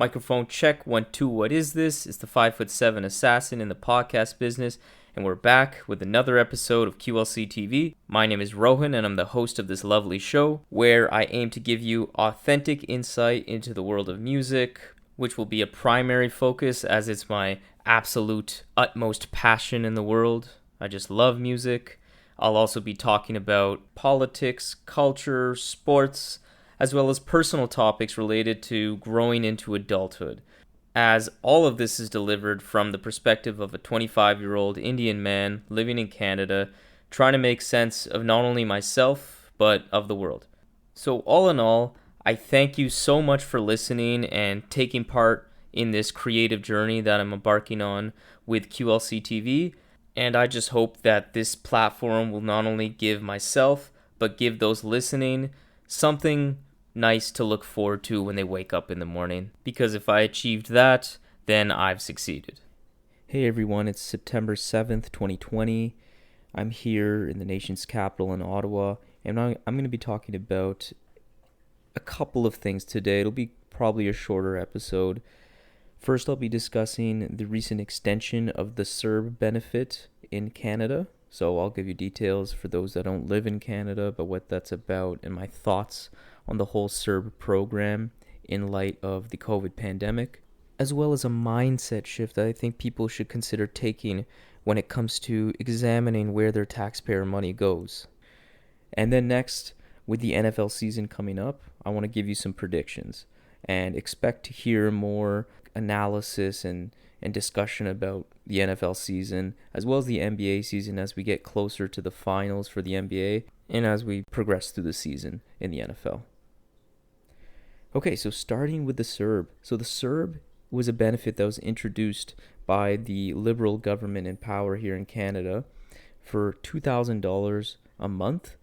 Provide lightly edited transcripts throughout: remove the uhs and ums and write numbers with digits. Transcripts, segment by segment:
Microphone check 1 2. What is this? It's the 5'7" assassin in the podcast business, and we're back with another episode of QLC TV. My name is Rohan, and I'm the host of this lovely show where I aim to give you authentic insight into the world of music, which will be a primary focus as it's my absolute utmost passion in the world. I just love music. I'll also be talking about politics, culture, sports, as well as personal topics related to growing into adulthood, as all of this is delivered from the perspective of a 25-year-old Indian man living in Canada, trying to make sense of not only myself, but of the world. So all in all, I thank you so much for listening and taking part in this creative journey that I'm embarking on with QLC TV, and I just hope that this platform will not only give myself, but give those listening something nice to look forward to when they wake up in the morning, because if I achieved that, then I've succeeded. Hey everyone, it's September 7th, 2020. I'm here in the nation's capital in Ottawa, and I'm going to be talking about a couple of things today. It'll be probably a shorter episode. First, I'll be discussing the recent extension of the CERB benefit in Canada. So I'll give you details for those that don't live in Canada about what that's about and my thoughts on the whole CERB program in light of the COVID pandemic, as well as a mindset shift that I think people should consider taking when it comes to examining where their taxpayer money goes. And then next, with the NFL season coming up, I want to give you some predictions and expect to hear more analysis and discussion about the NFL season, as well as the NBA season as we get closer to the finals for the NBA and as we progress through the season in the NFL. Okay, so starting with the CERB. So the CERB was a benefit that was introduced by the Liberal government in power here in Canada for $2,000 a month,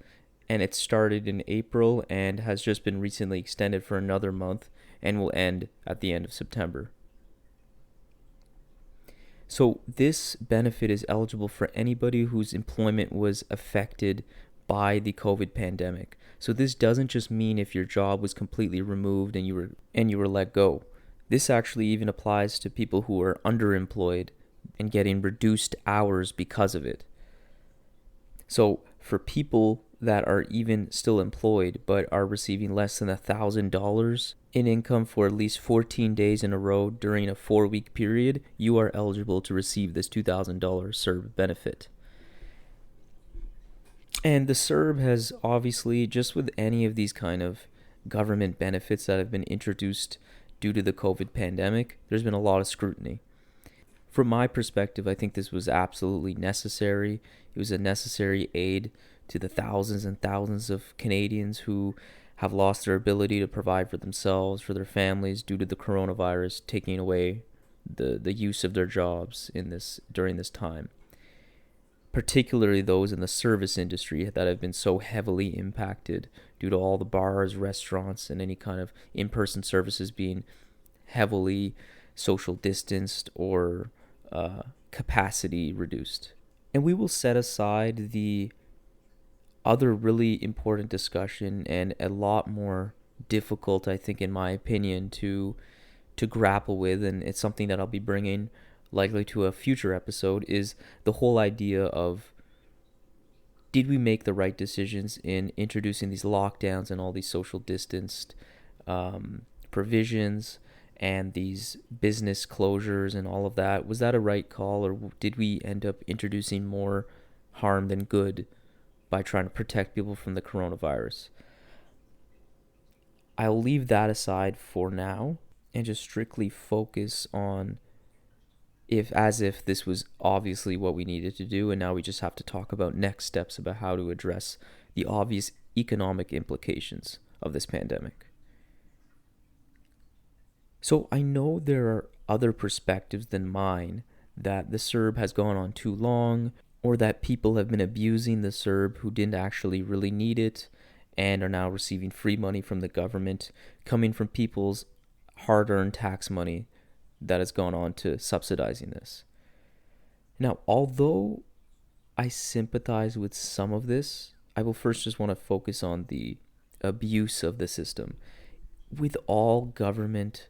and it started in April and has just been recently extended for another month and will end at the end of September. So this benefit is eligible for anybody whose employment was affected by the COVID pandemic. So this doesn't just mean if your job was completely removed and you were let go. This actually even applies to people who are underemployed and getting reduced hours because of it. So for people that are even still employed but are receiving less than $1,000 in income for at least 14 days in a row during a 4-week period, you are eligible to receive this $2,000 CERB benefit. And the CERB has obviously, just with any of these kind of government benefits that have been introduced due to the COVID pandemic, there's been a lot of scrutiny. From my perspective, I think this was absolutely necessary. It was a necessary aid to the thousands and thousands of Canadians who have lost their ability to provide for themselves, for their families, due to the coronavirus taking away the use of their jobs during this time. Particularly those in the service industry that have been so heavily impacted due to all the bars, restaurants, and any kind of in-person services being heavily social distanced or capacity reduced. And we will set aside the other really important discussion and a lot more difficult, I think, in my opinion, to grapple with, and it's something that I'll be bringing likely to a future episode, is the whole idea of, did we make the right decisions in introducing these lockdowns and all these social distanced provisions and these business closures and all of that? Was that a right call, or did we end up introducing more harm than good by trying to protect people from the coronavirus? I'll leave that aside for now and just strictly focus on if this was obviously what we needed to do, and now we just have to talk about next steps about how to address the obvious economic implications of this pandemic. So I know there are other perspectives than mine that the CERB has gone on too long, or that people have been abusing the CERB who didn't actually really need it and are now receiving free money from the government, coming from people's hard-earned tax money that has gone on to subsidizing this. Now, although I sympathize with some of this, I will first just want to focus on the abuse of the system. With all government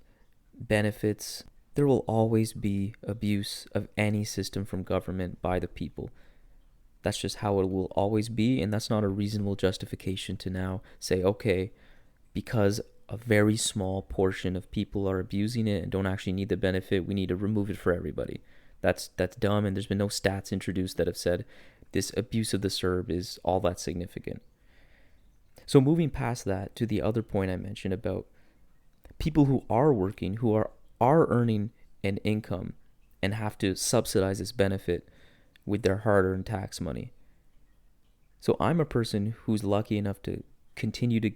benefits. There will always be abuse of any system from government by the people. That's just how it will always be, and that's not a reasonable justification to now say, okay, because a very small portion of people are abusing it and don't actually need the benefit, we need to remove it for everybody. That's dumb, and there's been no stats introduced that have said this abuse of the CERB is all that significant. So moving past that to the other point I mentioned about people who are working, who are earning an income and have to subsidize this benefit with their hard-earned tax money. So I'm a person who's lucky enough to continue to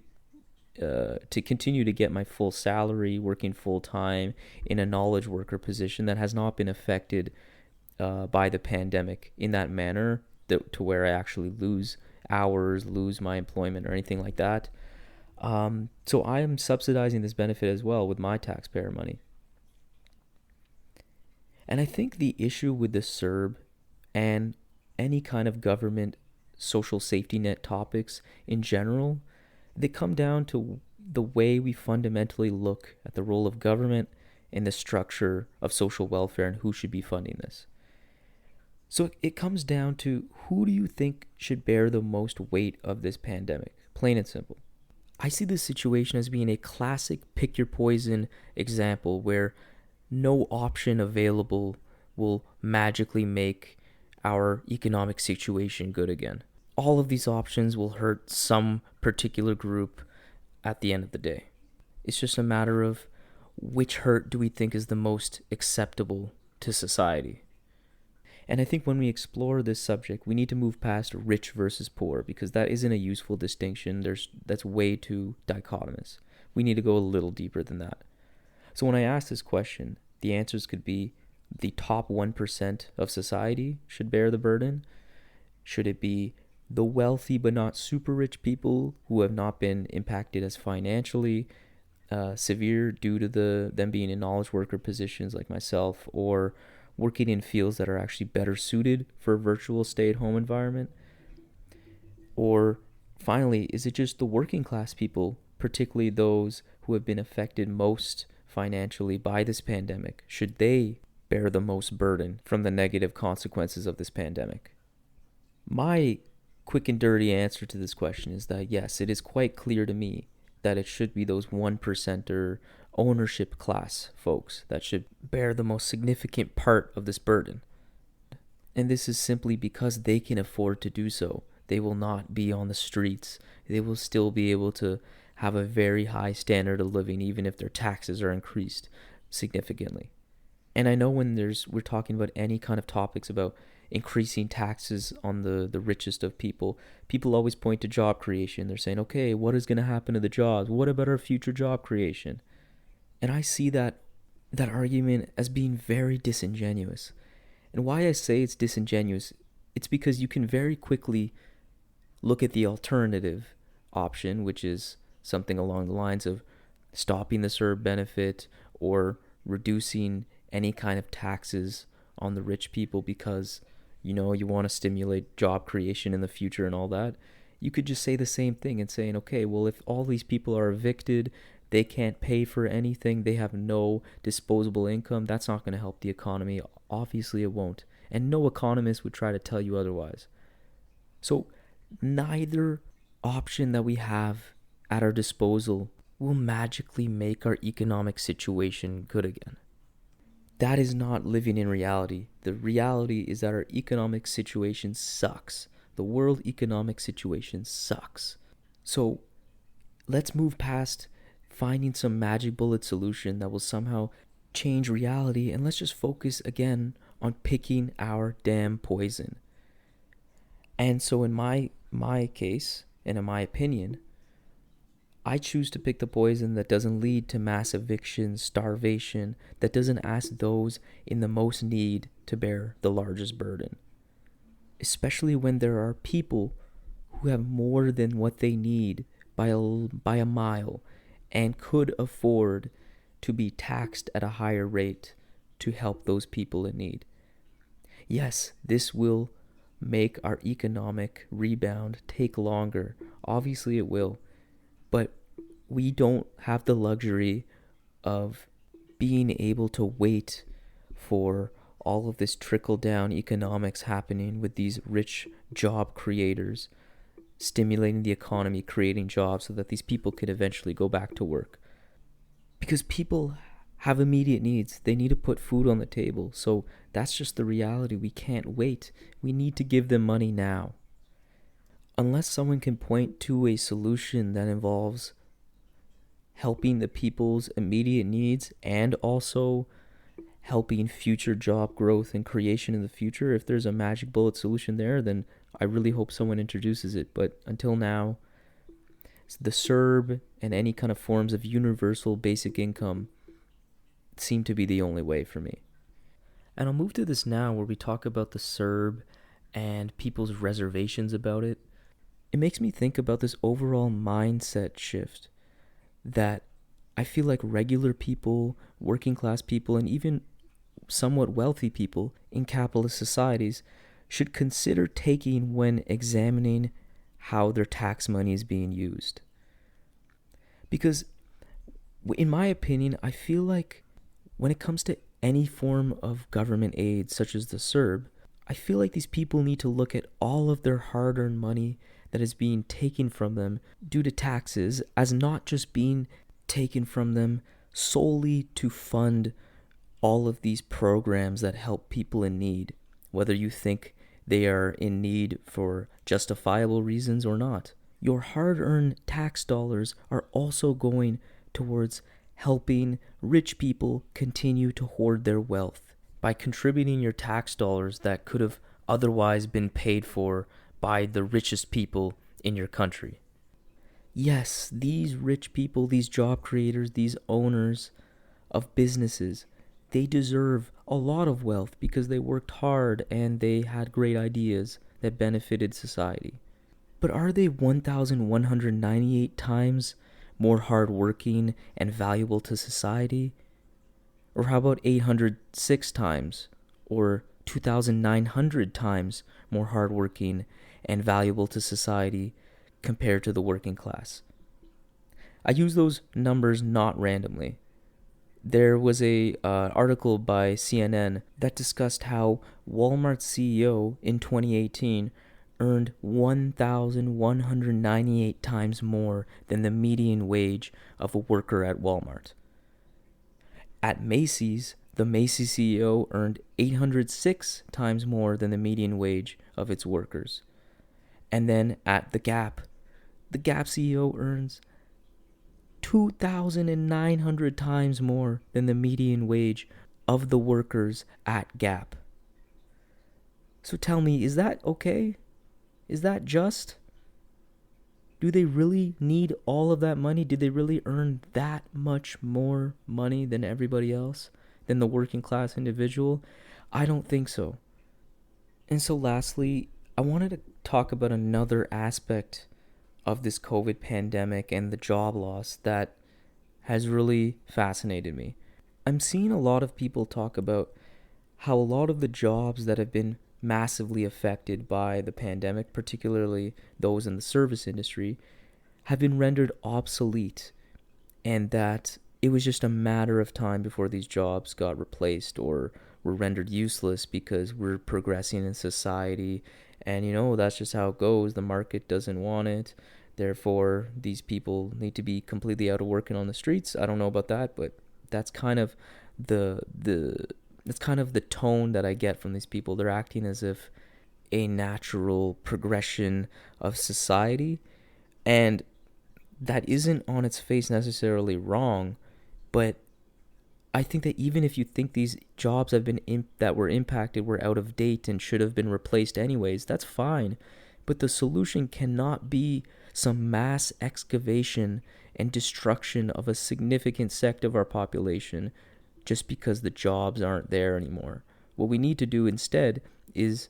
get my full salary, working full time in a knowledge worker position that has not been affected by the pandemic in that manner, to where I actually lose hours, lose my employment, or anything like that. So I am subsidizing this benefit as well with my taxpayer money. And I think the issue with the CERB and any kind of government social safety net topics in general, they come down to the way we fundamentally look at the role of government in the structure of social welfare and who should be funding this. So it comes down to, who do you think should bear the most weight of this pandemic? Plain and simple. I see this situation as being a classic pick your poison example where no option available will magically make our economic situation good again. All of these options will hurt some particular group at the end of the day. It's just a matter of which hurt do we think is the most acceptable to society. And I think when we explore this subject, we need to move past rich versus poor, because that isn't a useful distinction. That's way too dichotomous. We need to go a little deeper than that. So when I ask this question, the answers could be the top 1% of society should bear the burden. Should it be the wealthy but not super rich people who have not been impacted as financially severe due to them being in knowledge worker positions like myself, or working in fields that are actually better suited for a virtual stay-at-home environment? Or finally, is it just the working class people, particularly those who have been affected most financially by this pandemic? Should they bear the most burden from the negative consequences of this pandemic? My quick and dirty answer to this question is that yes, it is quite clear to me that it should be those 1%er ownership class folks that should bear the most significant part of this burden. And this is simply because they can afford to do so. They will not be on the streets. They will still be able to have a very high standard of living, even if their taxes are increased significantly. And I know when we're talking about any kind of topics about increasing taxes on the richest of people always point to job creation. They're saying, okay, what is going to happen to the jobs? What about our future job creation? And I see that argument as being very disingenuous. And why I say it's disingenuous, it's because you can very quickly look at the alternative option, which is something along the lines of stopping the CERB benefit or reducing any kind of taxes on the rich people because, you want to stimulate job creation in the future and all that. You could just say the same thing and saying, okay, well, if all these people are evicted, they can't pay for anything, they have no disposable income, that's not going to help the economy. Obviously it won't. And no economist would try to tell you otherwise. So neither option that we have at our disposal will magically make our economic situation good again. That is not living in reality. The reality is that our economic situation sucks. The world economic situation sucks. So let's move past finding some magic bullet solution that will somehow change reality, and let's just focus again on picking our damn poison. And so in my case, and in my opinion, I choose to pick the poison that doesn't lead to mass eviction, starvation, that doesn't ask those in the most need to bear the largest burden. Especially when there are people who have more than what they need by a mile and could afford to be taxed at a higher rate to help those people in need. Yes, this will make our economic rebound take longer. Obviously it will. But we don't have the luxury of being able to wait for all of this trickle-down economics happening with these rich job creators, stimulating the economy, creating jobs so that these people could eventually go back to work. Because people have immediate needs. They need to put food on the table. So that's just the reality. We can't wait. We need to give them money now. Unless someone can point to a solution that involves helping the people's immediate needs and also helping future job growth and creation in the future, if there's a magic bullet solution there, then I really hope someone introduces it. But until now, the CERB and any kind of forms of universal basic income seem to be the only way for me. And I'll move to this now where we talk about the CERB and people's reservations about it. It makes me think about this overall mindset shift that I feel like regular people, working class people, and even somewhat wealthy people in capitalist societies should consider taking when examining how their tax money is being used. Because in my opinion, I feel like when it comes to any form of government aid, such as the CERB, I feel like these people need to look at all of their hard-earned money that is being taken from them due to taxes as not just being taken from them solely to fund all of these programs that help people in need, whether you think they are in need for justifiable reasons or not. Your hard-earned tax dollars are also going towards helping rich people continue to hoard their wealth by contributing your tax dollars that could have otherwise been paid for by the richest people in your country. Yes, these rich people, these job creators, these owners of businesses, they deserve a lot of wealth because they worked hard and they had great ideas that benefited society. But are they 1,198 times more hardworking and valuable to society? Or how about 806 times or 2,900 times more hardworking and valuable to society compared to the working class? I use those numbers not randomly. There was a article by CNN that discussed how Walmart's CEO in 2018 earned 1,198 times more than the median wage of a worker at Walmart. At Macy's, the Macy's CEO earned 806 times more than the median wage of its workers. And then at the Gap CEO earns 2,900 times more than the median wage of the workers at Gap. So tell me, is that okay? Is that just? Do they really need all of that money? Did they really earn that much more money than everybody else? Than the working class individual? I don't think so. And so lastly, I wanted to talk about another aspect of this COVID pandemic and the job loss that has really fascinated me. I'm seeing a lot of people talk about how a lot of the jobs that have been massively affected by the pandemic, particularly those in the service industry, have been rendered obsolete, and that it was just a matter of time before these jobs got replaced or were rendered useless because we're progressing in society, and that's just how it goes. The market doesn't want it, therefore these people need to be completely out of work and on the streets. I don't know about that, but that's kind of the tone that I get from these people. They're acting as if a natural progression of society, and that isn't on its face necessarily wrong, but I think that even if you think these jobs have been that were impacted were out of date and should have been replaced anyways, that's fine. But the solution cannot be some mass excavation and destruction of a significant sect of our population just because the jobs aren't there anymore. What we need to do instead is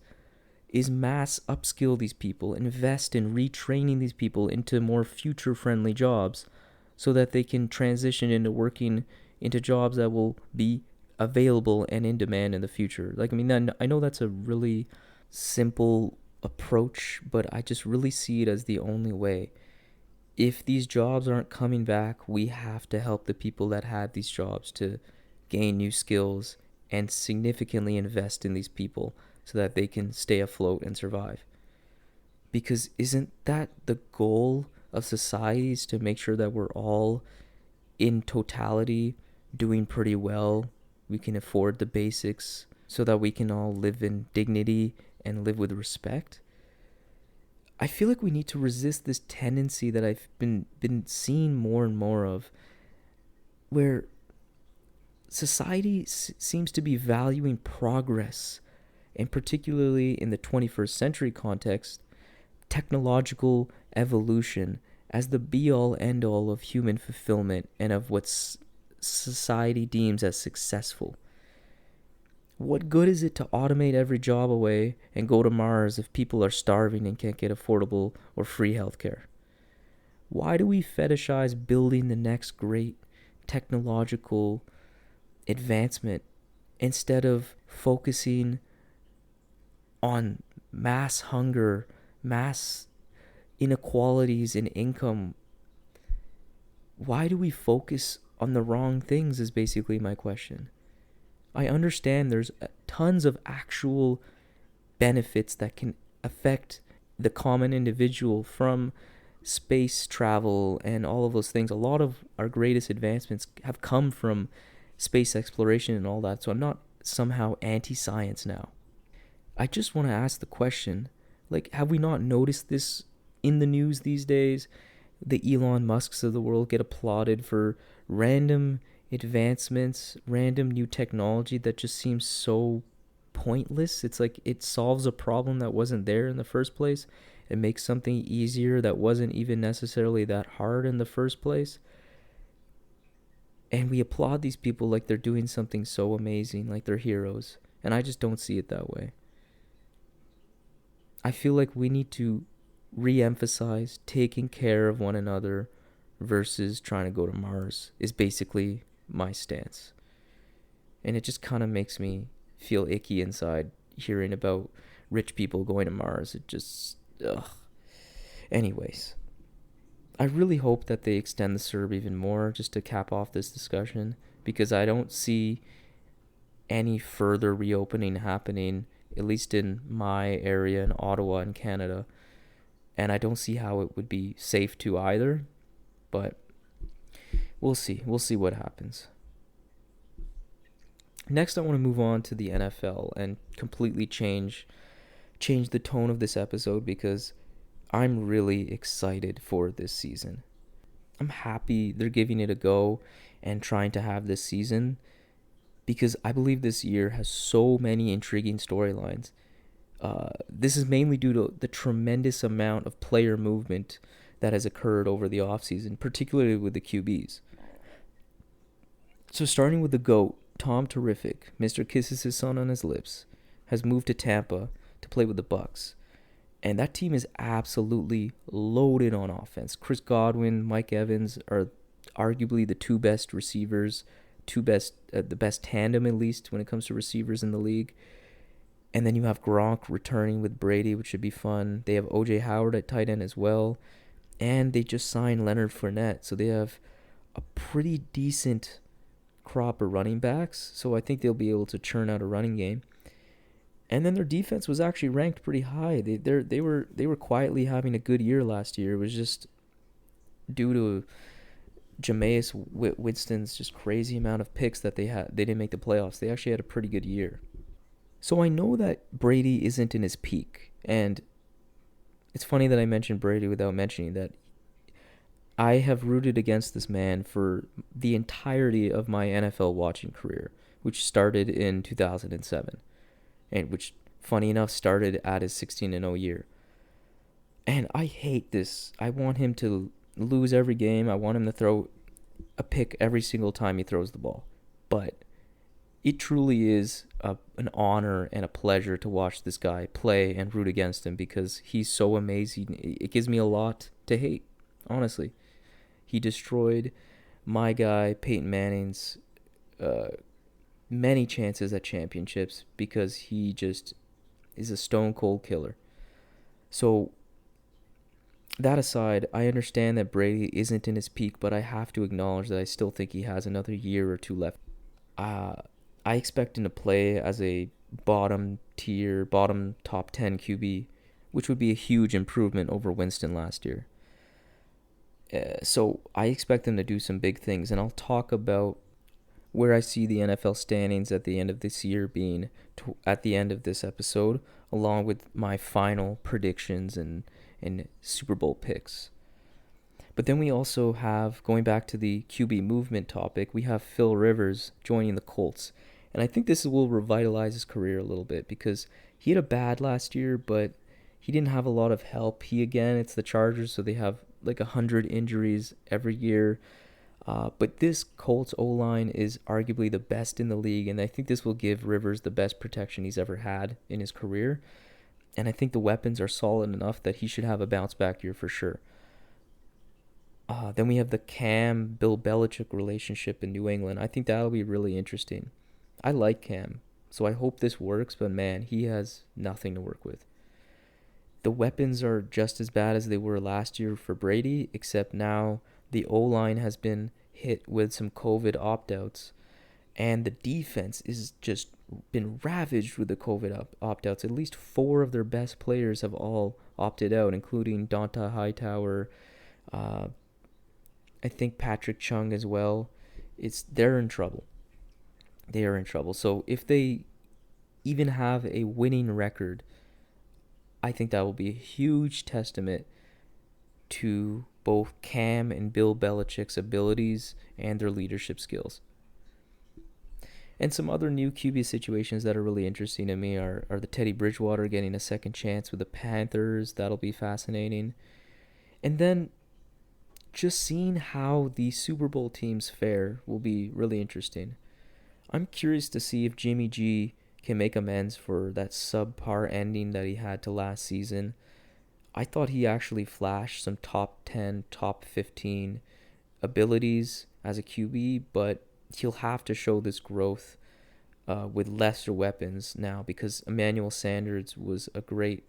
mass upskill these people, invest in retraining these people into more future-friendly jobs so that they can transition into working into jobs that will be available and in demand in the future. I know that's a really simple approach, but I just really see it as the only way. If these jobs aren't coming back, we have to help the people that had these jobs to gain new skills, and significantly invest in these people so that they can stay afloat and survive. Because isn't that the goal of societies, to make sure that we're all in totality doing pretty well? We can afford the basics so that we can all live in dignity and live with respect. I feel like we need to resist this tendency that I've been seeing more and more of, where society seems to be valuing progress, and particularly in the 21st century context, technological evolution as the be-all end-all of human fulfillment and of what society deems as successful. What good is it to automate every job away and go to Mars if people are starving and can't get affordable or free healthcare? Why do we fetishize building the next great technological advancement instead of focusing on mass hunger, mass inequalities in income? Why do we focus on the wrong things is basically my question. I understand there's tons of actual benefits that can affect the common individual from space travel and all of those things. A lot of our greatest advancements have come from space exploration and all that, so I'm not somehow anti-science now. I just want to ask the question, like, have we not noticed this in the news these days? The Elon Musks of the world get applauded for random advancements, random new technology that just seems so pointless. It's like it solves a problem that wasn't there in the first place. It makes something easier that wasn't even necessarily that hard in the first place. And we applaud these people like they're doing something so amazing, like they're heroes. And I just don't see it that way. I feel like we need to re-emphasize taking care of one another versus trying to go to Mars is basically my stance. And it just kind of makes me feel icky inside hearing about rich people going to Mars. It just, ugh. Anyways, I really hope that they extend the CERB even more, just to cap off this discussion, because I don't see any further reopening happening, at least in my area in Ottawa in Canada. And I don't see how it would be safe to either, but we'll see. We'll see what happens. Next, I want to move on to the NFL and completely change the tone of this episode, because I'm really excited for this season. I'm happy they're giving it a go and trying to have this season, because I believe this year has so many intriguing storylines. This is mainly due to the tremendous amount of player movement that has occurred over the offseason, particularly with the QBs. So starting with the GOAT, Tom Terrific, Mr. Kisses his son on his lips, has moved to Tampa to play with the Bucs. And that team is absolutely loaded on offense. Chris Godwin, Mike Evans are arguably the two best receivers, the best tandem at least when it comes to receivers in the league. And then you have Gronk returning with Brady, which should be fun. They have O.J. Howard at tight end as well. And they just signed Leonard Fournette. So they have a pretty decent crop of running backs. So I think they'll be able to churn out a running game. And then their defense was actually ranked pretty high. They were quietly having a good year last year. It was just due to Jameis Winston's just crazy amount of picks that they had. They didn't make the playoffs. They actually had a pretty good year. So I know that Brady isn't in his peak. And it's funny that I mentioned Brady without mentioning that I have rooted against this man for the entirety of my NFL watching career, which started in 2007. And which, funny enough, started at his 16-0 year. And I hate this. I want him to lose every game. I want him to throw a pick every single time he throws the ball. But it truly is an honor and a pleasure to watch this guy play and root against him, because he's so amazing. It gives me a lot to hate, honestly. He destroyed my guy, Peyton Manning's many chances at championships, because he just is a stone cold killer. So that aside, I understand that Brady isn't in his peak, but I have to acknowledge that I still think he has another year or two left. Uh, I expect him to play as a bottom tier, bottom top 10 QB, which would be a huge improvement over Winston last year. So I expect them to do some big things, and I'll talk about where I see the NFL standings at the end of this year being at the end of this episode, along with my final predictions and Super Bowl picks. But then we also have, going back to the QB movement topic, we have Phil Rivers joining the Colts. And I think this will revitalize his career a little bit because he had a bad last year, but he didn't have a lot of help. It's the Chargers, so they have like 100 injuries every year. But this Colts O-line is arguably the best in the league, and I think this will give Rivers the best protection he's ever had in his career. And I think the weapons are solid enough that he should have a bounce-back year for sure. Then we have the Cam-Bill Belichick relationship in New England. I think that'll be really interesting. I like Cam, so I hope this works, but man, he has nothing to work with. The weapons are just as bad as they were last year for Brady, except now the O-line has been hit with some COVID opt-outs, and the defense is just been ravaged with the COVID opt-outs. At least 4 of their best players have all opted out, including Donta Hightower, I think Patrick Chung as well. They're in trouble. They are in trouble. So if they even have a winning record, I think that will be a huge testament to both Cam and Bill Belichick's abilities and their leadership skills. And some other new QB situations that are really interesting to me are the Teddy Bridgewater getting a second chance with the Panthers. That'll be fascinating. And then just seeing how the Super Bowl teams fare will be really interesting. I'm curious to see if Jimmy G can make amends for that subpar ending that he had to last season. I thought he actually flashed some top 10, top 15 abilities as a QB, but he'll have to show this growth with lesser weapons now because Emmanuel Sanders was a great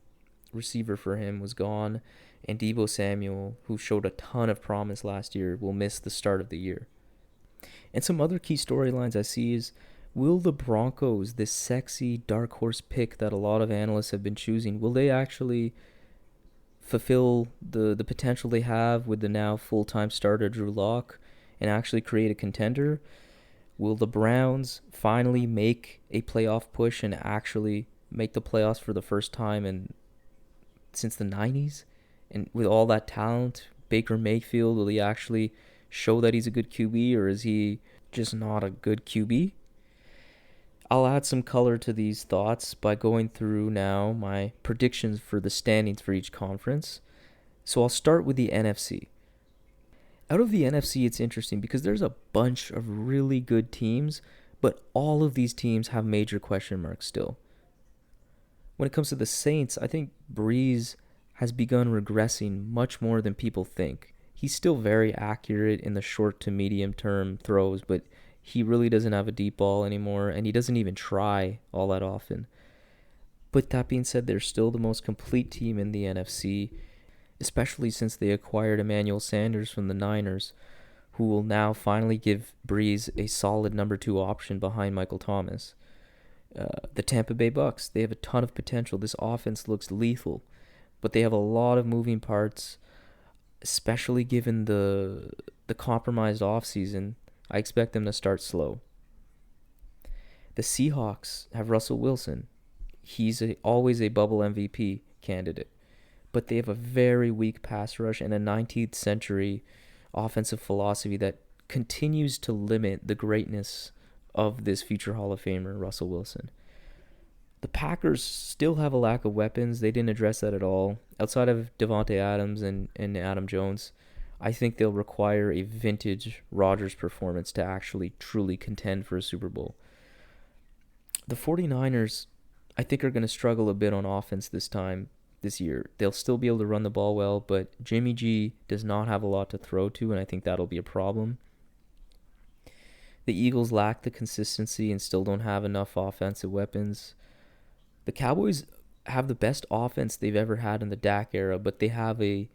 receiver for him, was gone, and Deebo Samuel, who showed a ton of promise last year, will miss the start of the year. And some other key storylines I see is, will the Broncos, this sexy dark horse pick that a lot of analysts have been choosing, will they actually fulfill the potential they have with the now full-time starter Drew Lock and actually create a contender? Will the Browns finally make a playoff push and actually make the playoffs for the first time since the 90s? And with all that talent, Baker Mayfield, will he actually show that he's a good QB, or is he just not a good QB? I'll add some color to these thoughts by going through now my predictions for the standings for each conference. So I'll start with the NFC. Out of the NFC, it's interesting because there's a bunch of really good teams, but all of these teams have major question marks still. When it comes to the Saints, I think Breeze has begun regressing much more than people think. He's still very accurate in the short to medium term throws, but he really doesn't have a deep ball anymore, and he doesn't even try all that often. But that being said, they're still the most complete team in the NFC, especially since they acquired Emmanuel Sanders from the Niners, who will now finally give Breeze a solid number 2 option behind Michael Thomas. The Tampa Bay Bucks, they have a ton of potential. This offense looks lethal, but they have a lot of moving parts, especially given the compromised offseason. I expect them to start slow. The Seahawks have Russell Wilson. He's always a bubble MVP candidate, but they have a very weak pass rush and a 19th century offensive philosophy that continues to limit the greatness of this future Hall of Famer, Russell Wilson. The Packers still have a lack of weapons. They didn't address that at all. Outside of Devontae Adams and Adam Jones, I think they'll require a vintage Rodgers performance to actually truly contend for a Super Bowl. The 49ers, I think, are going to struggle a bit on offense this year. They'll still be able to run the ball well, but Jimmy G does not have a lot to throw to, and I think that'll be a problem. The Eagles lack the consistency and still don't have enough offensive weapons. The Cowboys have the best offense they've ever had in the Dak era, but they have a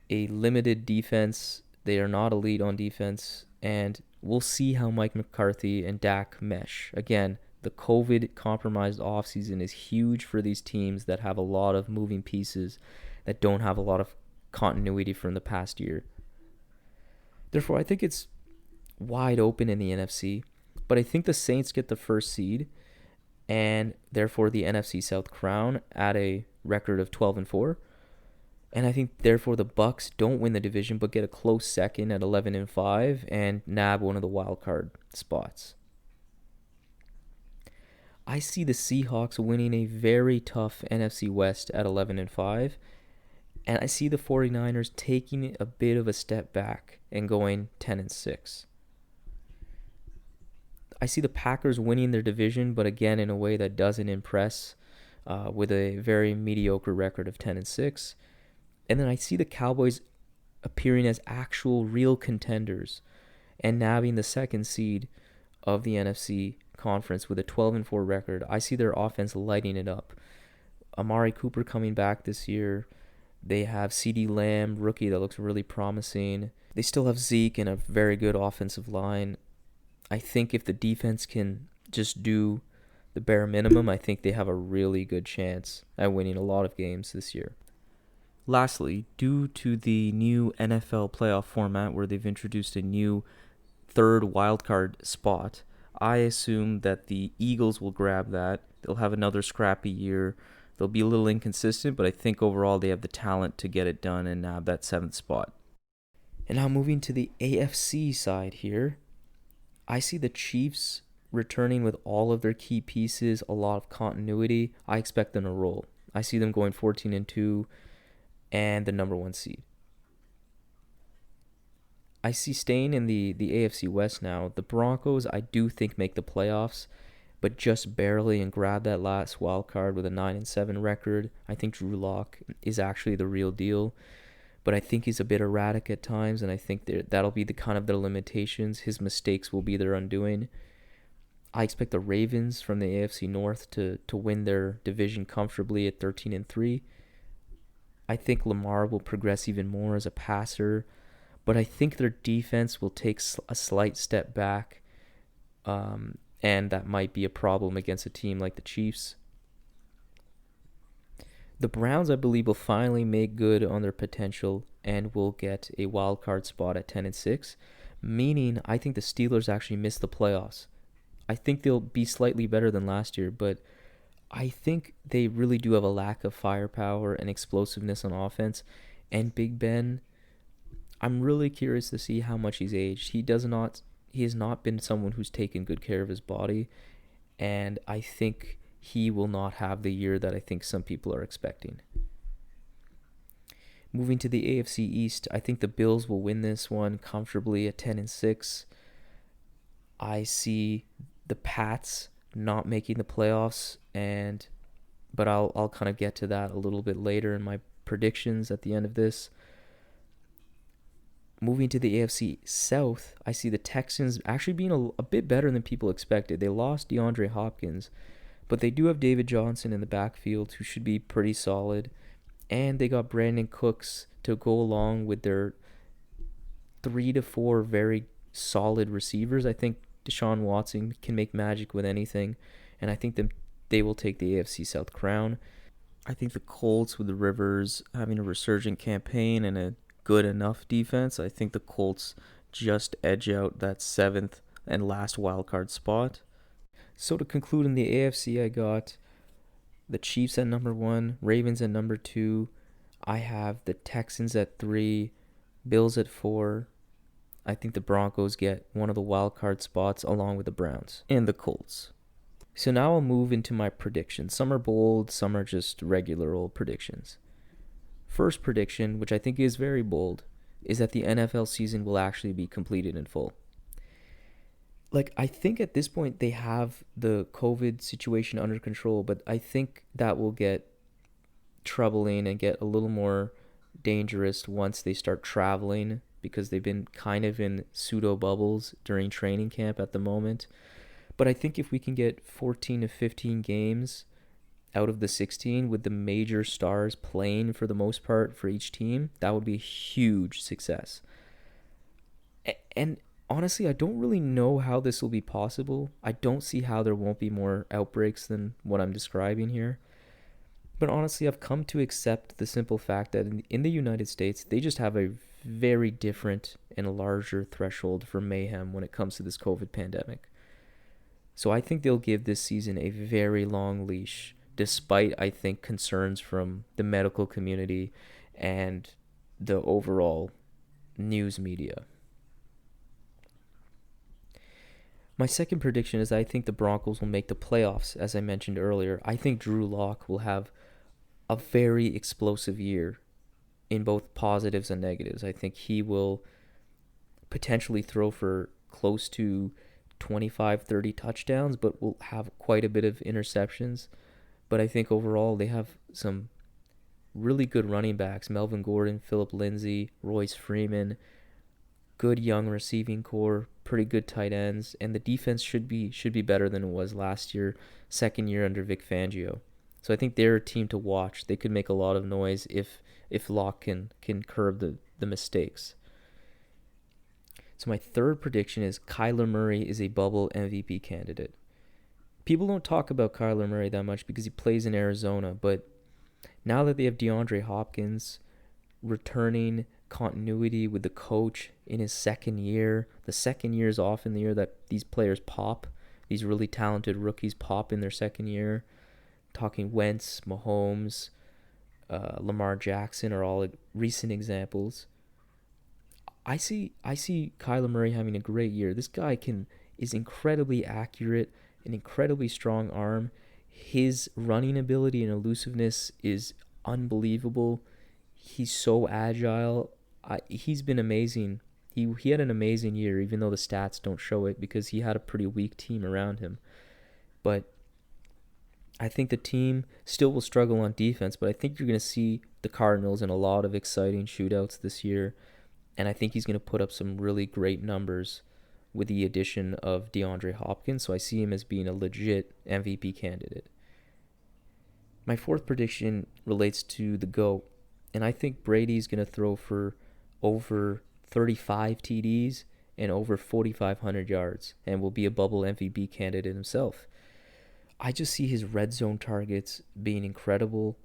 limited defense. They are not elite on defense, and we'll see how Mike McCarthy and Dak mesh. Again, the COVID compromised offseason is huge for these teams that have a lot of moving pieces, that don't have a lot of continuity from the past year. Therefore, I think it's wide open in the NFC, but I think the Saints get the first seed, and therefore the NFC South crown at a record of 12-4. And I think therefore the Bucks don't win the division but get a close second at 11-5 and nab one of the wild card spots. I see the Seahawks winning a very tough NFC West at 11-5, and I see the 49ers taking a bit of a step back and going 10-6. I see the Packers winning their division, but again in a way that doesn't impress, with a very mediocre record of 10-6. And then I see the Cowboys appearing as actual real contenders and nabbing the second seed of the NFC conference with a 12-4 record. I see their offense lighting it up. Amari Cooper coming back this year. They have CeeDee Lamb, rookie that looks really promising. They still have Zeke and a very good offensive line. I think if the defense can just do the bare minimum, I think they have a really good chance at winning a lot of games this year. Lastly, due to the new NFL playoff format where they've introduced a new third wildcard spot, I assume that the Eagles will grab that. They'll have another scrappy year. They'll be a little inconsistent, but I think overall they have the talent to get it done and nab that 7th spot. And now moving to the AFC side here, I see the Chiefs returning with all of their key pieces, a lot of continuity. I expect them to roll. I see them going 14-2 and the number 1 seed. I see staying in the AFC West now. The Broncos, I do think, make the playoffs, but just barely, and grab that last wild card with a 9-7 record. I think Drew Lock is actually the real deal, but I think he's a bit erratic at times, and I think that'll be the kind of their limitations. His mistakes will be their undoing. I expect the Ravens from the AFC North to win their division comfortably at 13-3. I think Lamar will progress even more as a passer, but I think their defense will take a slight step back, and that might be a problem against a team like the Chiefs. The Browns, I believe, will finally make good on their potential and will get a wild card spot at 10-6, meaning I think the Steelers actually miss the playoffs. I think they'll be slightly better than last year, but I think they really do have a lack of firepower and explosiveness on offense. And Big Ben, I'm really curious to see how much he's aged. He has not been someone who's taken good care of his body, and I think he will not have the year that I think some people are expecting. Moving to the AFC East, I think the Bills will win this one comfortably at 10-6. I see the Pats not making the playoffs, but I'll kind of get to that a little bit later in my predictions at the end of this. Moving to the AFC South, I see the Texans actually being a bit better than people expected. They lost DeAndre Hopkins, but they do have David Johnson in the backfield who should be pretty solid, and they got Brandon Cooks to go along with their 3 to 4 very solid receivers. I think Deshaun Watson can make magic with anything, and I think they will take the AFC South crown. I think the Colts, with the Rivers having a resurgent campaign and a good enough defense, I think the Colts just edge out that 7th and last wildcard spot. So to conclude in the AFC, I got the Chiefs at number 1, Ravens at number 2. I have the Texans at 3, Bills at 4. I think the Broncos get one of the wild card spots along with the Browns and the Colts. So now I'll move into my predictions. Some are bold, some are just regular old predictions. First prediction, which I think is very bold, is that the NFL season will actually be completed in full. I think at this point they have the COVID situation under control, but I think that will get troubling and get a little more dangerous once they start traveling, because they've been kind of in pseudo bubbles during training camp at the moment. But I think if we can get 14 to 15 games out of the 16 with the major stars playing for the most part for each team, that would be a huge success. And Honestly, I don't really know how this will be possible. I don't see how there won't be more outbreaks than what I'm describing here. But honestly, I've come to accept the simple fact that in the United States, they just have a very different and larger threshold for mayhem when it comes to this COVID pandemic. So I think they'll give this season a very long leash, despite, I think, concerns from the medical community and the overall news media. My second prediction is I think the Broncos will make the playoffs, as I mentioned earlier. I think Drew Lock will have a very explosive year in both positives and negatives. I think he will potentially throw for close to 25, 30 touchdowns, but will have quite a bit of interceptions. But I think overall they have some really good running backs. Melvin Gordon, Philip Lindsay, Royce Freeman, good young receiving core, pretty good tight ends, and the defense should be better than it was last year, second year under Vic Fangio. So I think they're a team to watch. They could make a lot of noise if Locke can curb the mistakes. So my third prediction is Kyler Murray is a bubble MVP candidate. People don't talk about Kyler Murray that much because he plays in Arizona, but now that they have DeAndre Hopkins returning, continuity with the coach in his second year, the second year is often the year that these players pop. These really talented rookies pop in their second year. Talking Wentz, Mahomes, Lamar Jackson are all recent examples. I see Kyler Murray having a great year. This guy is incredibly accurate, an incredibly strong arm. His running ability and elusiveness is unbelievable. He's so agile. He's been amazing. He had an amazing year, even though the stats don't show it because he had a pretty weak team around him. But I think the team still will struggle on defense, but I think you're going to see the Cardinals in a lot of exciting shootouts this year, and I think he's going to put up some really great numbers with the addition of DeAndre Hopkins, so I see him as being a legit MVP candidate. My fourth prediction relates to the GOAT, and I think Brady's going to throw for over 35 TDs and over 4,500 yards and will be a bubble MVP candidate himself. I just see his red zone targets being incredible,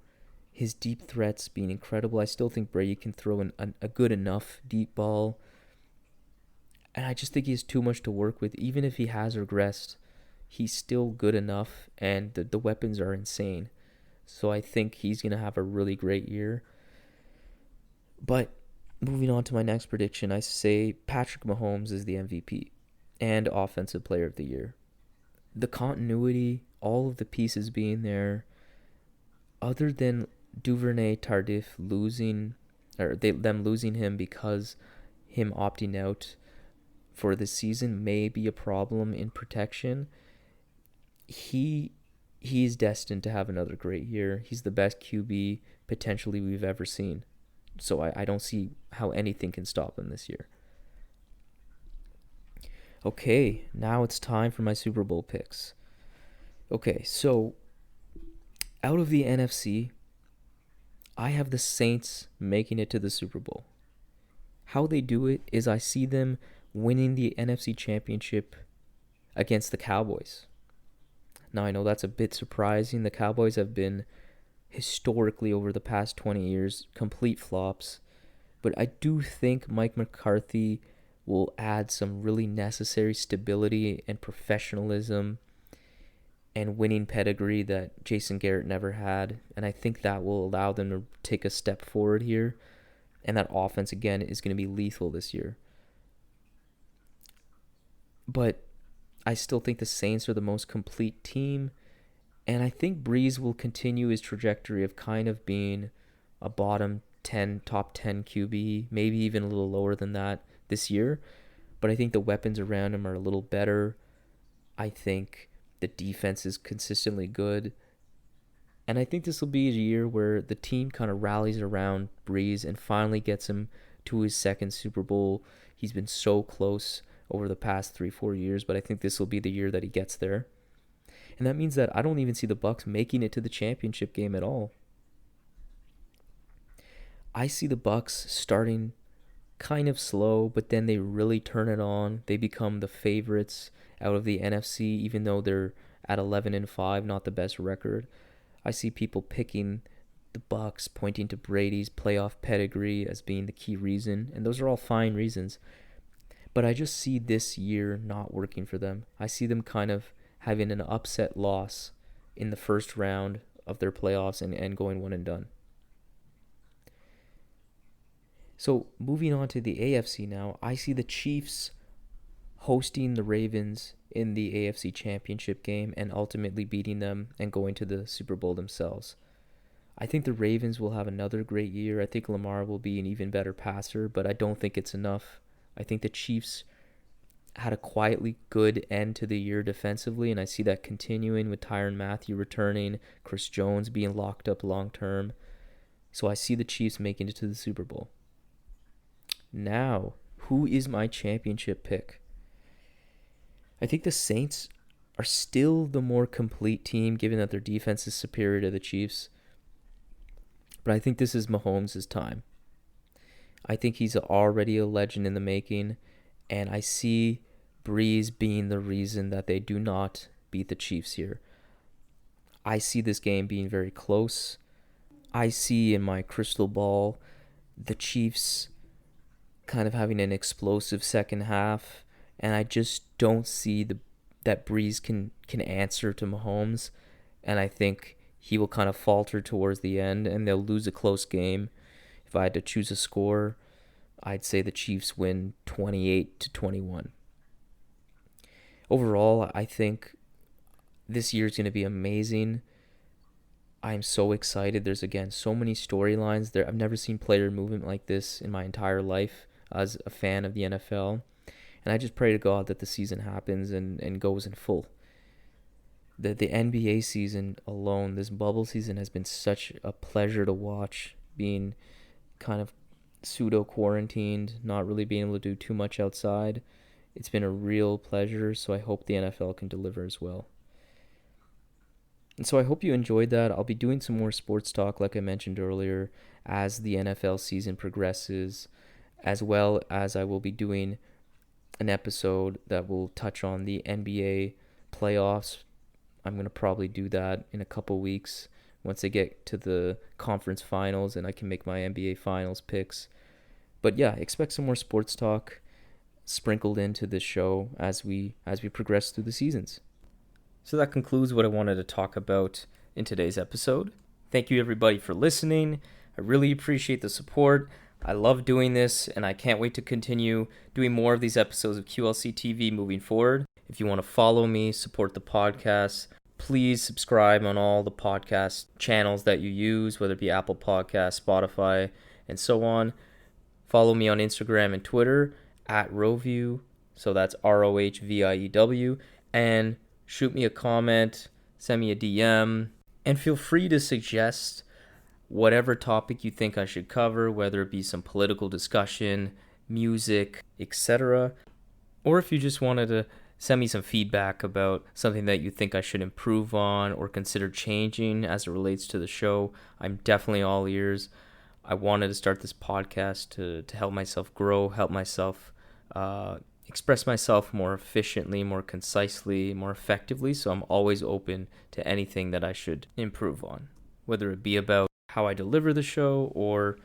his deep threats being incredible. I still think Brady can throw a good enough deep ball, and I just think he has too much to work with. Even if he has regressed, he's still good enough, and the weapons are insane. So I think he's going to have a really great year. But moving on to my next prediction, I say Patrick Mahomes is the MVP and Offensive Player of the Year. The continuity, all of the pieces being there, other than Duvernay-Tardif losing him because him opting out for the season may be a problem in protection. He's destined to have another great year. He's the best QB potentially we've ever seen. So I don't see how anything can stop him this year. Okay, now it's time for my Super Bowl picks. Okay, so out of the NFC, I have the Saints making it to the Super Bowl. How they do it is I see them winning the NFC Championship against the Cowboys. Now, I know that's a bit surprising. The Cowboys have been historically over the past 20 years complete flops, but I do think Mike McCarthy will add some really necessary stability and professionalism and winning pedigree that Jason Garrett never had, and I think that will allow them to take a step forward here, and that offense again is going to be lethal this year. But I still think the Saints are the most complete team, and I think Breeze will continue his trajectory of kind of being a top 10 QB, maybe even a little lower than that this year. But I think the weapons around him are a little better. I think the defense is consistently good. And I think this will be a year where the team kind of rallies around Breeze and finally gets him to his second Super Bowl. He's been so close over the past 3-4 years, but I think this will be the year that he gets there. And that means that I don't even see the Bucs making it to the championship game at all. I see the Bucs starting kind of slow, but then they really turn it on. They become the favorites out of the NFC, even though they're at 11-5, not the best record. I see people picking the Bucks, pointing to Brady's playoff pedigree as being the key reason, and those are all fine reasons. But I just see this year not working for them. I see them kind of having an upset loss in the first round of their playoffs and going one and done. So moving on to the AFC now, I see the Chiefs hosting the Ravens in the AFC Championship game and ultimately beating them and going to the Super Bowl themselves. I think the Ravens will have another great year. I think Lamar will be an even better passer, but I don't think it's enough. I think the Chiefs had a quietly good end to the year defensively, and I see that continuing with Tyrann Mathieu returning, Chris Jones being locked up long term. So I see the Chiefs making it to the Super Bowl. Now, who is my championship pick? I think the Saints are still the more complete team, given that their defense is superior to the Chiefs. But I think this is Mahomes' time. I think he's already a legend in the making, and I see Breeze being the reason that they do not beat the Chiefs here. I see this game being very close. I see in my crystal ball the Chiefs kind of having an explosive second half, and I just don't see that Breeze can answer to Mahomes, and I think he will kind of falter towards the end, and they'll lose a close game. If I had to choose a score, I'd say the Chiefs win 28-21. Overall, I think this year is going to be amazing. I'm so excited. There's, again, so many storylines there. I've never seen player movement like this in my entire life as a fan of the NFL. And I just pray to God that the season happens and goes in full. The NBA season alone, this bubble season, has been such a pleasure to watch, being kind of pseudo-quarantined, not really being able to do too much outside. It's been a real pleasure, so I hope the NFL can deliver as well. And so I hope you enjoyed that. I'll be doing some more sports talk, like I mentioned earlier, as the NFL season progresses, as well as I will be doing an episode that will touch on the NBA playoffs. I'm going to probably do that in a couple weeks once I get to the conference finals and I can make my NBA finals picks. But yeah, expect some more sports talk sprinkled into this show as we progress through the seasons. So that concludes what I wanted to talk about in today's episode. Thank you everybody for listening. I really appreciate the support. I love doing this, and I can't wait to continue doing more of these episodes of QLC TV moving forward. If you want to follow me, support the podcast, please subscribe on all the podcast channels that you use, whether it be Apple Podcasts, Spotify, and so on. Follow me on Instagram and Twitter at Rohview, so that's ROHVIEW, and shoot me a comment, send me a DM, and feel free to suggest whatever topic you think I should cover, whether it be some political discussion, music, etc. Or if you just wanted to send me some feedback about something that you think I should improve on or consider changing as it relates to the show, I'm definitely all ears. I wanted to start this podcast to help myself grow, help myself express myself more efficiently, more concisely, more effectively. So I'm always open to anything that I should improve on, whether it be about how I deliver the show or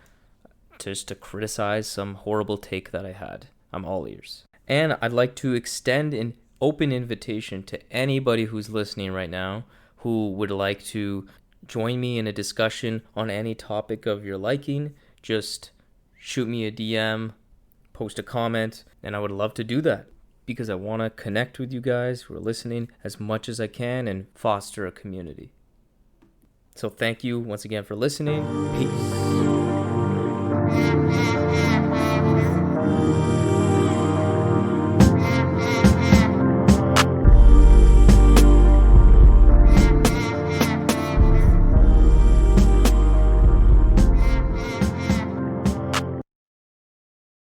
just to criticize some horrible take that I had. I'm all ears. And I'd like to extend an open invitation to anybody who's listening right now who would like to join me in a discussion on any topic of your liking. Just shoot me a DM, post a comment, and I would love to do that because I want to connect with you guys who are listening as much as I can and foster a community. So thank you once again for listening. Peace.